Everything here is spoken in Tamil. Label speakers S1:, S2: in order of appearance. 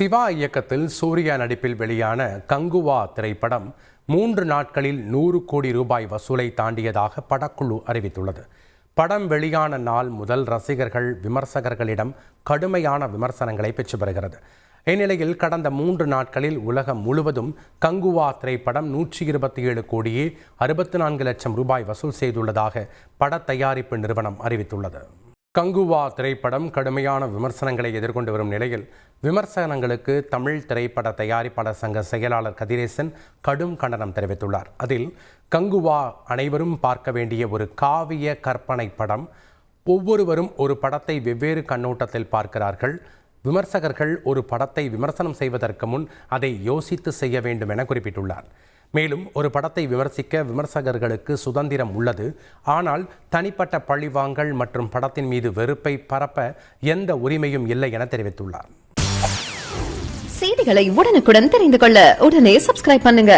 S1: சிவா இயக்கத்தில் சூர்யா நடிப்பில் வெளியான கங்குவா திரைப்படம் 3 நாட்களில் 100 கோடி ரூபாய் வசூலை தாண்டியதாக படக்குழு அறிவித்துள்ளது. படம் வெளியான நாள் முதல் ரசிகர்கள் விமர்சகர்களிடம் கடுமையான விமர்சனங்களை பெற்று வருகிறது. இந்நிலையில் கடந்த 3 நாட்களில் உலகம் முழுவதும் கங்குவா திரைப்படம் 127 கோடியே 64 லட்சம் ரூபாய் வசூல் செய்துள்ளதாக பட தயாரிப்பு நிறுவனம் அறிவித்துள்ளது. கங்குவா திரைப்படம் கடுமையான விமர்சனங்களை எதிர்கொண்டு வரும் நிலையில் விமர்சனங்களுக்கு தமிழ் திரைப்பட தயாரிப்பாளர் சங்க செயலாளர் கதிரேசன் கடும் கண்டனம் தெரிவித்துள்ளார். அதில் கங்குவா அனைவரும் பார்க்க வேண்டிய ஒரு காவிய கற்பனை படம். ஒவ்வொருவரும் ஒரு படத்தை வெவ்வேறு கண்ணோட்டத்தில் பார்க்கிறார்கள். விமர்சகர்கள் ஒரு படத்தை விமர்சனம் செய்வதற்கு முன் அதை யோசித்து செய்ய வேண்டும் என குறிப்பிட்டுள்ளார். மேலும் ஒரு படத்தை விமர்சிக்க விமர்சகர்களுக்கு சுதந்திரம் உள்ளது. ஆனால் தனிப்பட்ட பழிவாங்கல் மற்றும் படத்தின் மீது வெறுப்பை பரப்ப எந்த உரிமையும் இல்லை என தெரிவித்துள்ளார்.
S2: செய்திகளை உடனுக்குடன் தெரிந்து கொள்ள உடனே சப்ஸ்கிரைப் பண்ணுங்க.